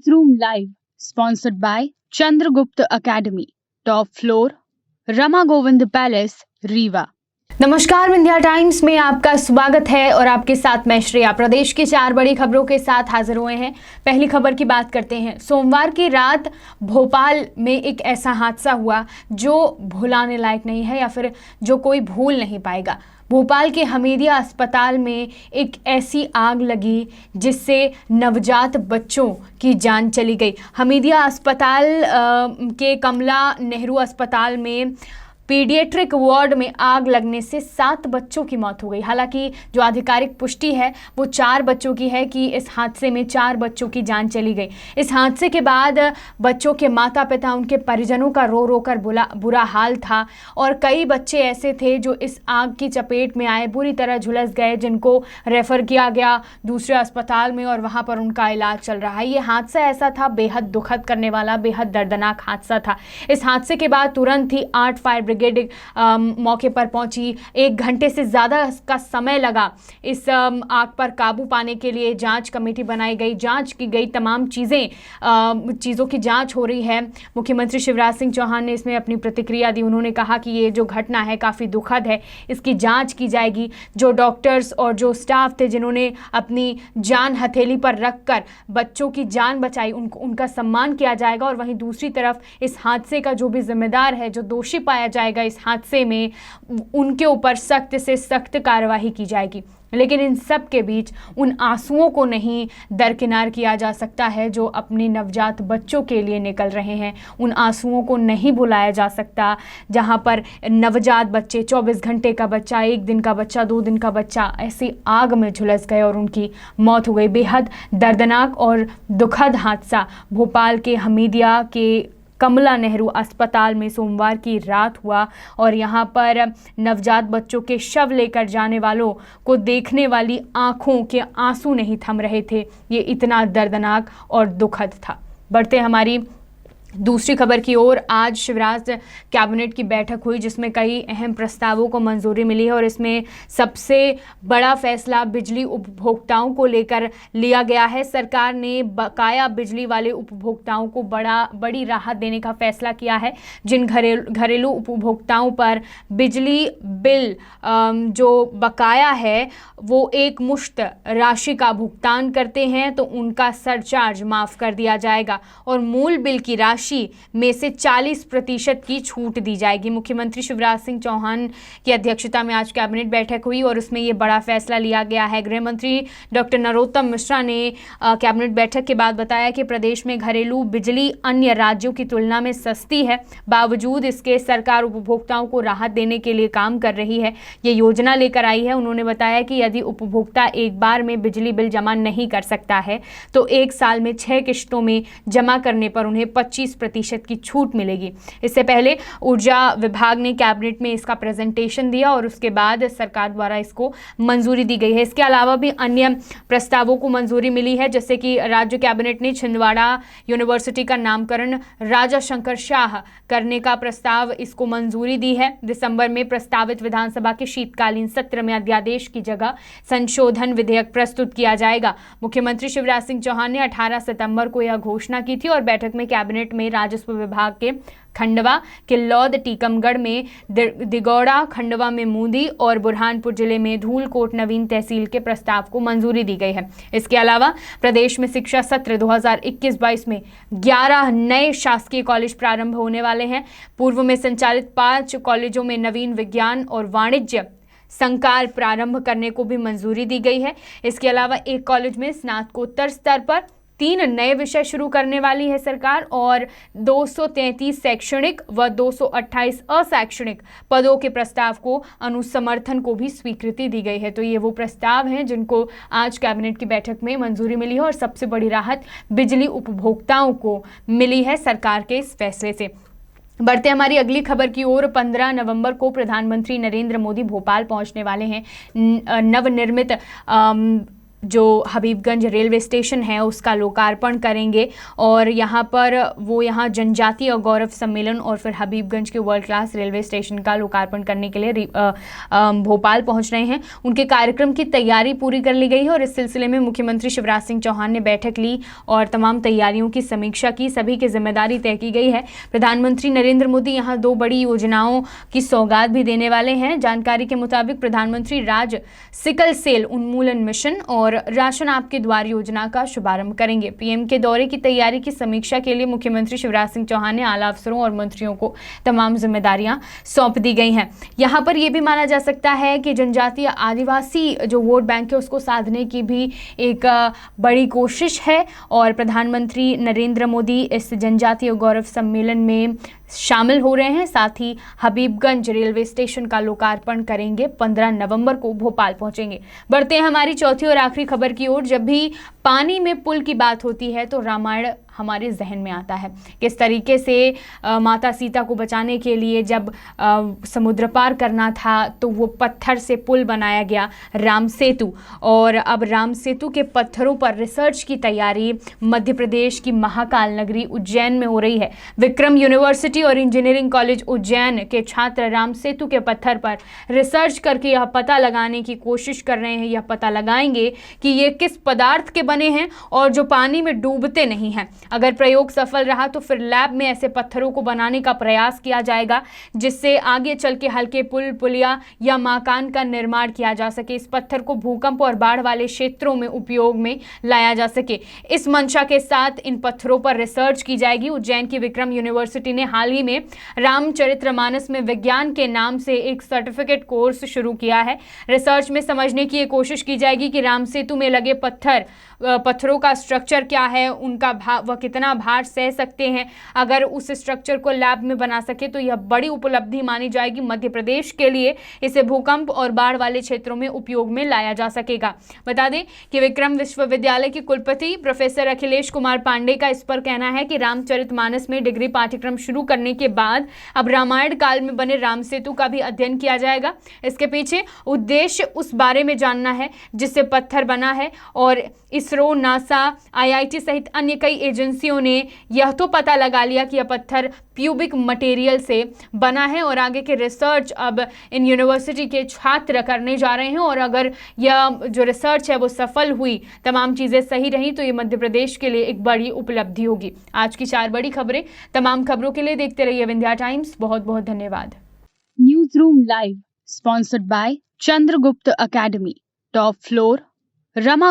Classroom Live, sponsored by Chandragupta Academy, top floor, Rama Govind Palace, Rewa. नमस्कार, Vindhya times में आपका स्वागत है और आपके साथ मैं श्रेया। प्रदेश की 4 बड़ी खबरों के साथ हाजिर हुए हैं। पहली खबर की बात करते हैं। सोमवार की रात भोपाल में एक ऐसा हादसा हुआ जो भुलाने लायक नहीं है या फिर जो कोई भूल नहीं पाएगा। भोपाल के हमीदिया अस्पताल में एक ऐसी आग लगी जिससे नवजात बच्चों की जान चली गई। हमीदिया अस्पताल के कमला नेहरू अस्पताल में पीडियाट्रिक वार्ड में आग लगने से 7 बच्चों की मौत हो गई। हालांकि जो आधिकारिक पुष्टि है वो 4 बच्चों की है कि इस हादसे में 4 बच्चों की जान चली गई। इस हादसे के बाद बच्चों के माता पिता, उनके परिजनों का रो रो कर बुरा हाल था और कई बच्चे ऐसे थे जो इस आग की चपेट में आए, बुरी तरह झुलस गए, जिनको रेफर किया गया दूसरे अस्पताल में और वहाँ पर उनका इलाज चल रहा है। ये हादसा ऐसा था, बेहद दुखद करने वाला, बेहद दर्दनाक हादसा था। इस हादसे के बाद तुरंत ही 8 फायर ब्रिगेड मौके पर पहुंची। 1 घंटे से ज़्यादा का समय लगा इस आग पर काबू पाने के लिए। जांच कमेटी बनाई गई, जांच की गई, तमाम चीज़ों की जांच हो रही है। मुख्यमंत्री शिवराज सिंह चौहान ने इसमें अपनी प्रतिक्रिया दी। उन्होंने कहा कि ये जो घटना है काफ़ी दुखद है, इसकी जांच की जाएगी। जो डॉक्टर्स और जो स्टाफ थे जिन्होंने अपनी जान हथेली पर रखकर बच्चों की जान बचाई, उनका सम्मान किया जाएगा। और वहीं दूसरी तरफ इस हादसे का जो भी जिम्मेदार है, जो दोषी पाया जाएगा इस हादसे में, उनके ऊपर सख्त से सख्त कार्रवाई की जाएगी। लेकिन इन सब के बीच उन आंसुओं को नहीं दरकिनार किया जा सकता है जो अपने नवजात बच्चों के लिए निकल रहे हैं। उन आंसुओं को नहीं भुलाया जा सकता जहां पर नवजात बच्चे, 24 घंटे का बच्चा, 1 दिन का बच्चा, 2 दिन का बच्चा ऐसी आग में झुलस गए और उनकी मौत हो गई। बेहद दर्दनाक और दुखद हादसा भोपाल के हमीदिया के कमला नेहरू अस्पताल में सोमवार की रात हुआ और यहाँ पर नवजात बच्चों के शव लेकर जाने वालों को देखने वाली आंखों के आंसू नहीं थम रहे थे। ये इतना दर्दनाक और दुखद था। बढ़ते हमारी दूसरी खबर की ओर। आज शिवराज कैबिनेट की बैठक हुई जिसमें कई अहम प्रस्तावों को मंजूरी मिली है और इसमें सबसे बड़ा फैसला बिजली उपभोक्ताओं को लेकर लिया गया है। सरकार ने बकाया बिजली वाले उपभोक्ताओं को बड़ी राहत देने का फैसला किया है। जिन घरेलू उपभोक्ताओं पर बिजली बिल जो बकाया है वो एक मुश्त राशि का भुगतान करते हैं तो उनका सरचार्ज माफ़ कर दिया जाएगा और मूल बिल की राशि में से 40% की छूट दी जाएगी। मुख्यमंत्री शिवराज सिंह चौहान की अध्यक्षता में आज कैबिनेट बैठक हुई और उसमें ये बड़ा फैसला लिया गया है। गृह मंत्री डॉक्टर नरोत्तम मिश्रा ने कैबिनेट बैठक के बाद बताया कि प्रदेश में घरेलू बिजली अन्य राज्यों की तुलना में सस्ती है। बावजूद इसके सरकार उपभोक्ताओं को राहत देने के लिए काम कर रही है, ये योजना लेकर आई है। उन्होंने बताया कि यदि उपभोक्ता एक बार में बिजली बिल जमा नहीं कर सकता है तो 1 साल में 6 किश्तों में जमा करने पर उन्हें 25% की छूट मिलेगी। इससे पहले ऊर्जा विभाग ने कैबिनेट में इसका प्रेजेंटेशन दिया और उसके बाद सरकार द्वारा इसको मंजूरी दी गई है। इसके अलावा भी अन्य प्रस्तावों को मंजूरी मिली है, जैसे कि राज्य कैबिनेट ने छिंदवाड़ा यूनिवर्सिटी का नामकरण राजा शंकर शाह करने का प्रस्ताव, इसको मंजूरी दी है। दिसंबर में प्रस्तावित विधानसभा के शीतकालीन सत्र में अध्यादेश की जगह संशोधन विधेयक प्रस्तुत किया जाएगा। मुख्यमंत्री शिवराज सिंह चौहान ने 18 सितंबर को यह घोषणा की थी और बैठक में कैबिनेट में राजस्व विभाग के खंडवा, किल्लौद, टीकमगढ़ में दिगौड़ा, खंडवा में मूंदी और बुरहानपुर जिले में धूलकोट नवीन तहसील के प्रस्ताव को मंजूरी दी गई है। इसके अलावा प्रदेश में शिक्षा सत्र 2021-22 में 11 नए शासकीय कॉलेज प्रारंभ होने वाले हैं। पूर्व में संचालित 5 कॉलेजों में नवीन विज्ञान और वाणिज्य संकाय प्रारंभ करने को भी मंजूरी दी गई है। इसके अलावा एक कॉलेज में स्नातकोत्तर स्तर पर 3 नए विषय शुरू करने वाली है सरकार और 233 शैक्षणिक व 228 अशैक्षणिक पदों के प्रस्ताव को अनुसमर्थन को भी स्वीकृति दी गई है। तो ये वो प्रस्ताव हैं जिनको आज कैबिनेट की बैठक में मंजूरी मिली है और सबसे बड़ी राहत बिजली उपभोक्ताओं को मिली है सरकार के इस फैसले से। बढ़ते हमारी अगली खबर की ओर। 15 नवंबर को प्रधानमंत्री नरेंद्र मोदी भोपाल पहुंचने वाले हैं। नवनिर्मित जो हबीबगंज रेलवे स्टेशन है उसका लोकार्पण करेंगे और यहाँ पर वो यहाँ जनजातीय गौरव सम्मेलन और फिर हबीबगंज के वर्ल्ड क्लास रेलवे स्टेशन का लोकार्पण करने के लिए भोपाल पहुँच रहे हैं। उनके कार्यक्रम की तैयारी पूरी कर ली गई है और इस सिलसिले में मुख्यमंत्री शिवराज सिंह चौहान ने बैठक ली और तमाम तैयारियों की समीक्षा की। सभी की जिम्मेदारी तय की गई है। प्रधानमंत्री नरेंद्र मोदी यहाँ 2 बड़ी योजनाओं की सौगात भी देने वाले हैं। जानकारी के मुताबिक प्रधानमंत्री राज सिकल सेल उन्मूलन मिशन और राशन आपके द्वार योजना का शुभारंभ करेंगे। पीएम के दौरे की तैयारी की समीक्षा के लिए मुख्यमंत्री शिवराज सिंह चौहान ने आला अफसरों और मंत्रियों को तमाम जिम्मेदारियां सौंप दी गई हैं। यहां पर यह भी माना जा सकता है कि जनजातीय आदिवासी जो वोट बैंक है उसको साधने की भी एक बड़ी कोशिश है और प्रधानमंत्री नरेंद्र मोदी इस जनजातीय गौरव सम्मेलन में शामिल हो रहे हैं। साथ ही हबीबगंज रेलवे स्टेशन का लोकार्पण करेंगे। 15 नवंबर को भोपाल पहुंचेंगे। बढ़ते हैं हमारी चौथी और आखिरी खबर की ओर। जब भी पानी में पुल की बात होती है तो रामायण हमारे जहन में आता है। किस तरीके से माता सीता को बचाने के लिए जब समुद्र पार करना था तो वो पत्थर से पुल बनाया गया राम सेतु, और अब राम सेतु के पत्थरों पर रिसर्च की तैयारी मध्य प्रदेश की महाकाल नगरी उज्जैन में हो रही है। विक्रम यूनिवर्सिटी और इंजीनियरिंग कॉलेज उज्जैन के छात्र राम सेतु के पत्थर पर रिसर्च करके यह पता लगाने की कोशिश कर रहे हैं, यह पता लगाएंगे कि ये किस पदार्थ के बने हैं और जो पानी में डूबते नहीं हैं। अगर प्रयोग सफल रहा तो फिर लैब में ऐसे पत्थरों को बनाने का प्रयास किया जाएगा जिससे आगे चल के हल्के पुल, पुलिया या मकान का निर्माण किया जा सके। इस पत्थर को भूकंप और बाढ़ वाले क्षेत्रों में उपयोग में लाया जा सके। इस मंशा के साथ इन पत्थरों पर रिसर्च की जाएगी। उज्जैन की विक्रम यूनिवर्सिटी ने हाल ही में रामचरितमानस में विज्ञान के नाम से एक सर्टिफिकेट कोर्स शुरू किया है। रिसर्च में समझने की ये कोशिश की जाएगी कि राम सेतु में लगे पत्थरों का स्ट्रक्चर क्या है, उनका वह कितना भार सह सकते हैं। अगर उस स्ट्रक्चर को लैब में बना सके तो यह बड़ी उपलब्धि मानी जाएगी। मध्य प्रदेश के लिए इसे भूकंप और बाढ़ वाले क्षेत्रों में उपयोग में लाया जा सकेगा। बता दें कि विक्रम विश्वविद्यालय के कुलपति प्रोफेसर अखिलेश कुमार पांडे का इस पर कहना है कि रामचरितमानस में डिग्री पाठ्यक्रम शुरू करने के बाद अब रामायण काल में बने राम सेतु का भी अध्ययन किया जाएगा। इसके पीछे उद्देश्य उस बारे में जानना है जिससे पत्थर बना है और इसरो, नासा, आईआईटी सहित अन्य कई एजेंसियों ने यह तो पता लगा लिया कि यह पत्थर प्यूबिक मटेरियल से बना है और आगे के रिसर्च अब इन यूनिवर्सिटी के छात्र करने जा रहे हैं। और अगर यह जो रिसर्च है वो सफल हुई, तमाम चीज़ें सही रही तो ये मध्य प्रदेश के लिए एक बड़ी उपलब्धि होगी। आज की 4 बड़ी खबरें। तमाम खबरों के लिए देखते रहिए विंध्या टाइम्स। बहुत बहुत धन्यवाद। News room live sponsored by Chandragupta academy, top floor, Rama